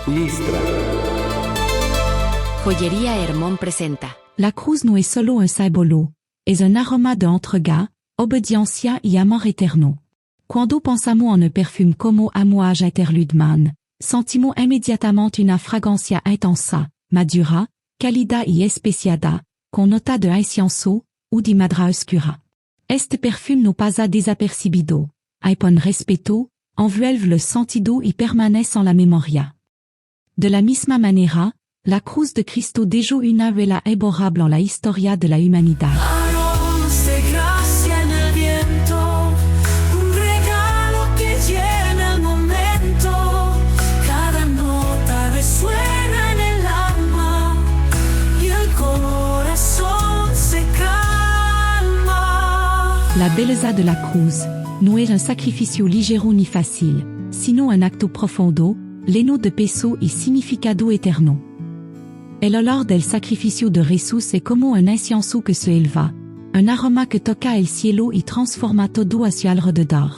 Listra. Joyería Hermón presenta. La cruz no es solo un símbolo, es un aroma de entrega, obediencia y amor eterno. Cuando pensamos en un perfume como Amouage Interlude, sentimos inmediatamente una fragancia intensa, madura, cálida y especiada, con nota de incienso o de madera oscura. Este perfume no pasa desapercibido, hay con respeto, envuelve le sentido y permanece en la memoria. De la misma manera, la cruz de Cristo dejó una huella imborrable en la historia de la humanidad. Aromas de gracia en el viento, un regalo que llena el momento. Cada nota resuena en el alma y el corazón se calma. La belleza de la cruz no es un sacrificio ligero ni fácil, sino un acto profundo, lleno de peso y significado eterno. El olor del sacrificio de Jesús es como un incienso que se eleva, un aroma que toca el cielo y transforma todo a su alrededor.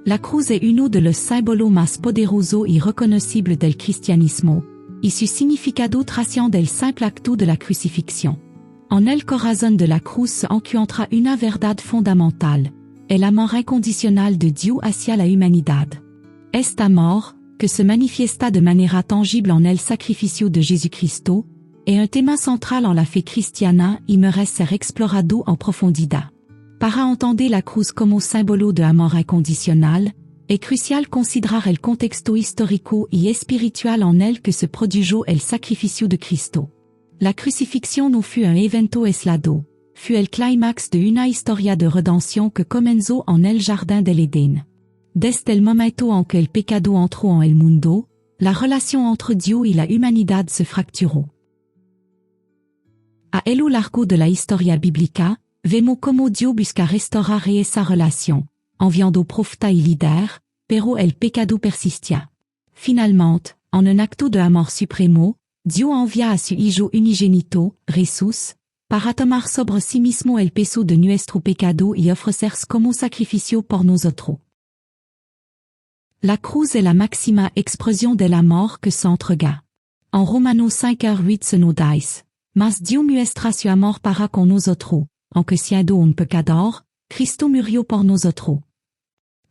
La cruz es uno de los símbolos más poderosos y reconocibles del cristianismo, y su significado trasciende el simple acto de la crucifixión. En el corazón de la cruz se encuentra una verdad fundamental, el amor incondicional de Dios hacia la humanidad. Este amor, que se manifiesta de manera tangible en el sacrificio de Jesucristo, es un tema central en la fe cristiana y merece ser explorado en profundidad. Para entender la cruz como símbolo de amor incondicional, es crucial considerar el contexto histórico y espiritual en el que se produjo el sacrificio de Cristo. La crucifixión no fut un evento aislado, fut el clímax de una historia de redención que comenzó en el jardín del Edén. Desde el momento en que el pecado entró en el mundo, la relación entre Dios y la humanidad se fracturó. A lo largo de la historia bíblica, vemos cómo Dios busca restaurar esa relación, enviando profetas y líderes, pero el pecado persistía. Finalmente, en un acto de amor supremo, Dios envía a su Hijo unigénito, Jesús, para tomar sobre sí mismo el peso de nuestro pecado y ofrecerse como sacrificio por nosotros. La cruz est la máxima expresión del amor que se entrega. En Romanos 5:8 se nos dice, mas Dios muestra su amor para con nosotros, aunque siendo un pecador, Cristo murió por nosotros.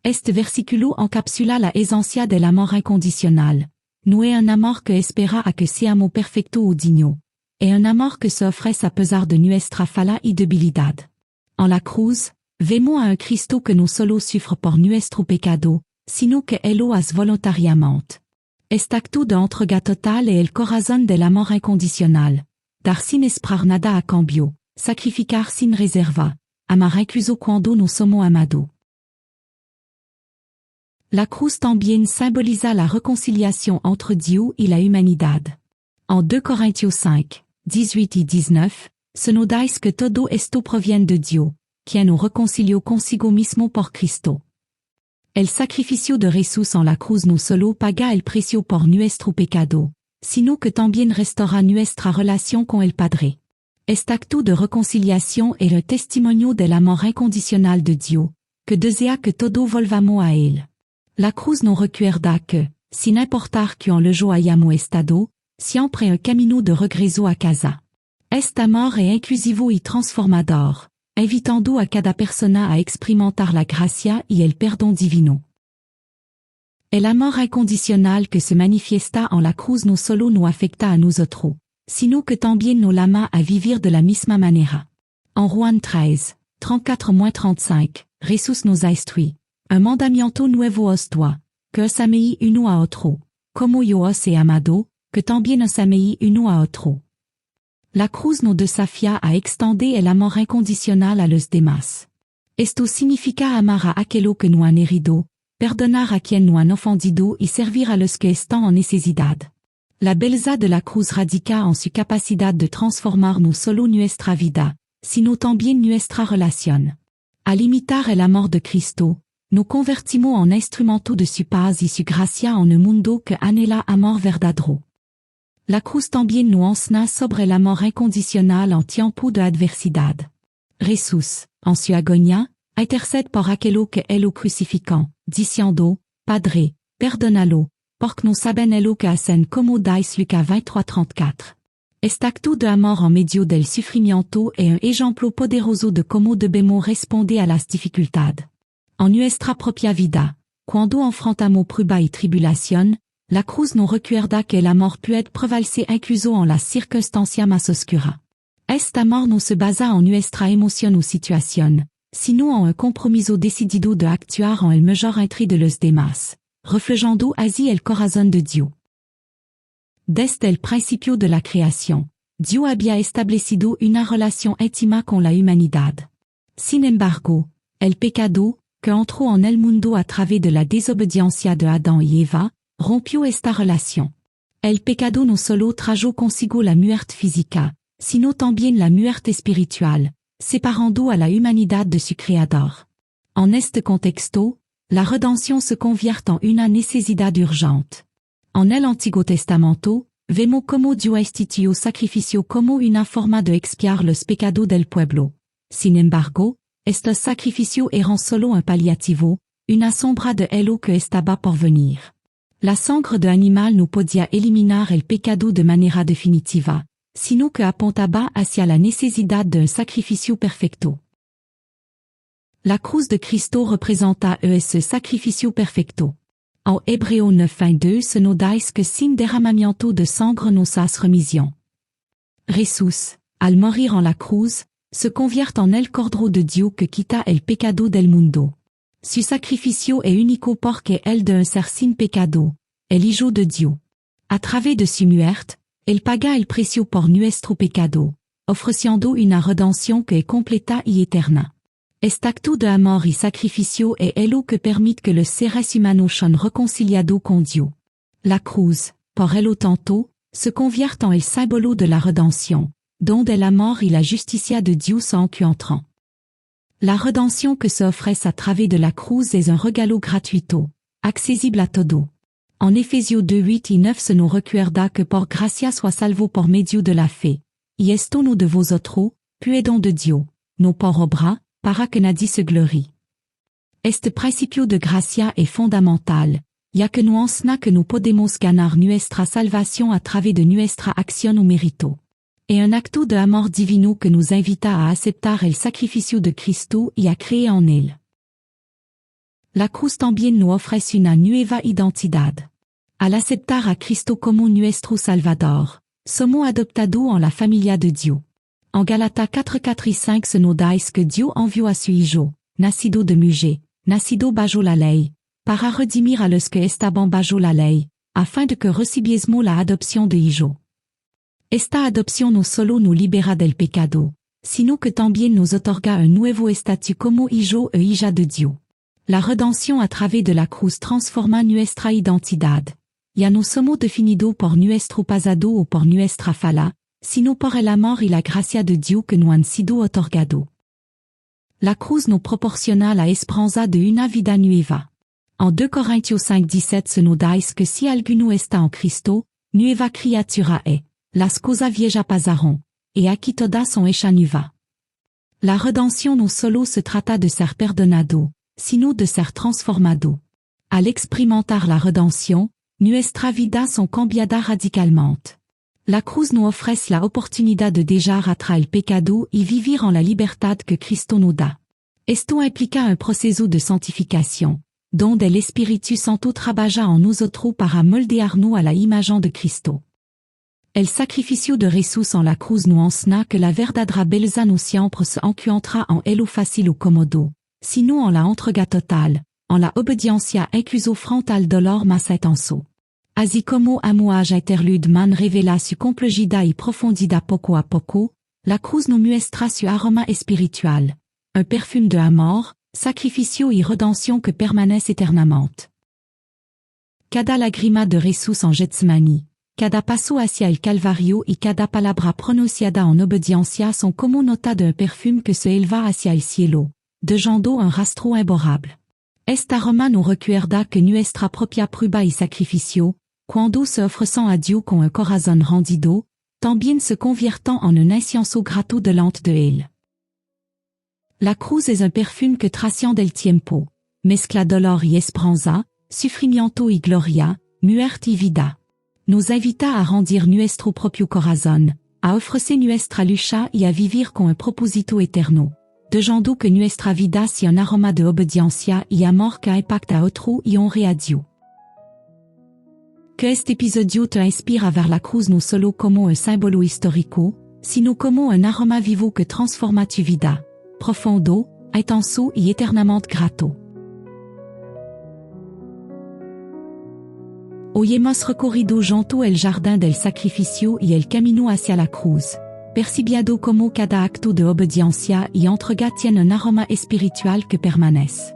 Este versículo encapsula la esencia del amor incondicional. No es un amor que espera a que seamos perfectos o dignos. Es un amor que se ofrece a pesar de nuestra falla y debilidad. En la cruz, vemos a un Cristo que no solo sufre por nuestro pecado, sino que él lo hace voluntariamente. Este acto de entrega total es el corazón del amor incondicional. Dar sin esperar nada a cambio, sacrificar sin reserva, amar incluso cuando no somos amados. La cruz también simboliza la reconciliación entre Dios y la humanidad. En 2 Corintios 5, 18 y 19, se nos dice que todo esto proviene de Dios, quien nos reconcilió consigo mismo por Cristo. El sacrificio de Jesús en la cruz no solo paga el precio por nuestro pecado, sino que también restaura nuestra relación con el Padre. Este acto de reconciliación es el testimonio del amor incondicional de Dios, que desea que todos volvamos a Él. La cruz nos recuerda que, sin importar que en le yo hayamos estado, siempre un camino de regreso a casa. Este amor es inclusivo y transformador, invitando a cada persona a experimentar la gracia y el perdón divino. El amor incondicional que se manifiesta en la cruz no solo nos afecta a nosotros, sino que también nos llama a vivir de la misma manera. En Juan 13, 34-35, Jesús nos ha instruit. Un mandamiento nuevo os doy, que os améis uno a otro, como yo os he amado, que también os améis uno a otro. La cruz nos desafía a extender el amor incondicional a los demás. Esto significa amar a aquellos que nos han herido, perdonar a quien nos han ofendido y servir a los que están en necesidad. La belleza de la cruz radica en su capacidad de transformar no solo nuestra vida, sino también nuestra relación. Al imitar el amor de Cristo, nos convertimos en instrumentos de su paz y su gracia en un mundo que anhela amor verdadero. La cruz también nos enseña sobre el amor incondicional en tiempo de adversidad. Jesús, en su agonía, intercede por aquellos que él lo crucifican, diciendo, Padre, perdónalo, porque no saben lo que hacen como dice Lucas 23:34. Este acto de amor en medio del sufrimiento es un ejemplo poderoso de cómo debemos responder a las dificultades. En nuestra propia vida, cuando enfrentamos prueba y tribulación, la cruz nos recuerda que el amor puede prevalcer incluso en las circunstancias más oscuras. Este amor no se basa en nuestra emoción o situación, sino en un compromiso decidido de actuar en el mejor entre de los demás, reflejando así el corazón de Dios. Desde el principio de la creación, Dios había establecido una relación íntima con la humanidad. Sin embargo, el pecado, que entró en el mundo a través de la desobediencia de Adán y Eva, rompió esta relación. El pecado no solo trajo consigo la muerte física, sino también la muerte espiritual, separando a la humanidad de su Creador. En este contexto, la redención se convierte en una necesidad urgente. En el Antiguo Testamento, vemos cómo Dios instituyó sacrificio como una forma de expiar los pecados del pueblo. Sin embargo, estos sacrificios eran solo un paliativo, una sombra de lo que estaba por venir. La sangre de animal no podía eliminar el pecado de manera definitiva, sino que apuntaba hacia la necesidad de un sacrificio perfecto. La cruz de Cristo representa ese sacrificio perfecto. En Hebreo 9:22 se nos dice que sin derramamiento de sangre no has remisión. Jesús, al morir en la cruz, se convierte en el Cordero de Dios que quita el pecado del mundo. Su sacrificio es único porque el de un ser sin pecado, el Hijo de Dios. A través de su muerte, él paga el precio por nuestro pecado, ofreciendo una redención que es completa y eterna. Este acto de amor y sacrificio es lo que permite que los seres humanos sean reconciliados con Dios. La cruz, por lo tanto, se convierte en el símbolo de la redención, donde el amor y la justicia de Dios se encuentran. La redención que se ofrece a través de la cruz es un regalo gratuito, accesible a todo. En Efesios 2:8 y 9 se nos recuerda que por gracia sois salvos por medio de la fe, y esto no de vosotros, puis don de Dios, no por obra, para que nadie se glorie. Este principio de gracia es fundamental, ya que nos enseña que no podemos ganar nuestra salvación a través de nuestra acción o mérito. Es un acto de amor divino que nos invita a aceptar el sacrificio de Cristo y a creer en él. La cruz también nos ofrece una nueva identidad. Al aceptar a Cristo como nuestro Salvador, somos adoptados en la familia de Dios. En Galatas 4:4 y 5 se nos dice que Dios envió a su Hijo, nacido de mujer, nacido bajo la ley, para redimir a los que estaban bajo la ley, afin de que recibiésemos la adopción de Hijo. Esta adopción no solo nos libera del pecado, sino que también nos otorga un nuevo estatus como hijo e hija de Dios. La redención a través de la cruz transforma nuestra identidad. Ya no somos definidos por nuestro pasado o por nuestra falla, sino por el amor y la gracia de Dios que nos han sido otorgado. La cruz nos proporciona la esperanza de una vida nueva. En 2 Corintios 5:17 se nos dice que si alguno está en Cristo, nueva criatura es. Las cosas viejas pasaron, y aquí todas son hechas nuevas. La redención no solo se trata de ser perdonado, sino de ser transformado. Al experimentar la redención, nuestra vida son cambiada radicalmente. La cruz nos ofrece la oportunidad de dejar atrás el pecado y vivir en la libertad que Cristo nos da. Esto implica un proceso de santificación, donde el Espíritu Santo trabaja en nosotros para moldearnos a la imagen de Cristo. El sacrificio de Jesús en la cruz nos enseña que la verdadera belleza no siempre se encuentra en lo fácil o cómodo, sino en la entrega total, en la obediencia incluso frente al dolor más intenso. Así como Amouage Interlude Man revela su complejidad y profundidad poco a poco, la cruz nos muestra su aroma espiritual, un perfume de amor, sacrificio y redención que permanece eternamente. Cada lágrima de Jesús en Getsemaní, cada paso hacia el Calvario y cada palabra pronunciada en obediencia son como nota de un perfume que se eleva hacia el cielo, dejando un rastro imborrable. Este aroma nos recuerda que nuestra propia prueba y sacrificio, cuando se ofrecen a Dios con un corazón rendido, también se convierten en un incienso grato delante de él. La cruz es un perfume que trasciende el tiempo, mezcla dolor y esperanza, sufrimiento y gloria, Muerte y vida. Nos invita a rendir nuestro propio corazón, a ofrecer nuestra lucha y a vivir con un propósito eterno. Dejando que nuestra vida sea un aroma de obediencia y amor que impacta a otro y honre a Dios. Que este episodio te inspire a ver la cruz no solo como un símbolo histórico, sino como un aroma vivo que transforma tu vida, profundo, intenso y eternamente grato. Hoy hemos recorrido junto el jardín del sacrificio y el camino hacia la cruz, percibiendo como cada acto de obediencia y entrega tiene un aroma espiritual que permanece.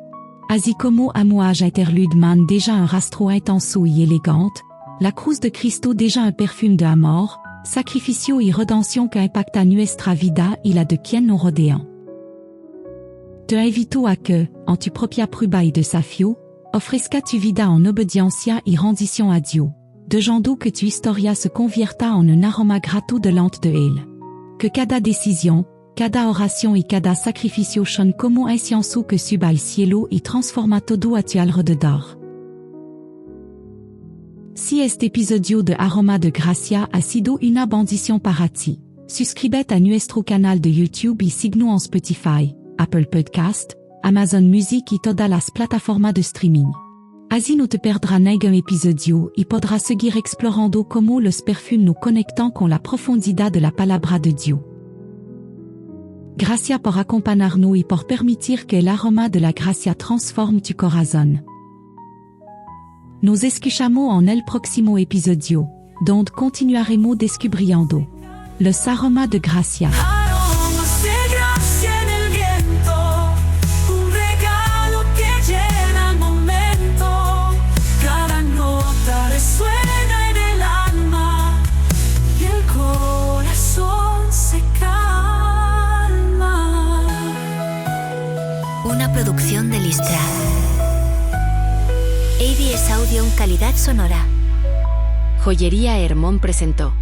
Así como Amouage Interlude man déjà un rastro intenso y elegante, la cruz de Cristo déjà un perfume de amor, sacrificio y redención que impacta nuestra vida y la de quien nos rodean. Te invito a que, en tu propia prueba y desafío, ofrezca tu vida en obediencia y rendición a Dios, dejando que tu historia se convierta en un aroma grato delante de Él. Que cada decisión, cada oración y cada sacrificio son como incienso que sube al cielo y transforma todo a tu alrededor. Si este episodio de Aroma de Gracia ha sido una bendición para ti, suscríbete a nuestro canal de YouTube y síguenos en Spotify, Apple Podcast, Amazon Music y todas las plataformas de streaming. Así no te perdrás ningún episodio y podrás seguir explorando cómo los perfumes nos conectan con la profundidad de la palabra de Dios. Gracias por acompañarnos y por permitir que el aroma de la gracia transforme tu corazón. Nos escuchamos en el próximo episodio, donde continuaremos descubriendo los aromas de gracia. Aromas de gracia en el viento, un regalo que llena el momento. Cada nota resuena en el alma y el corazón se calma. Una producción de Listra. ABS Audio en calidad sonora. Joyería Hermón presentó.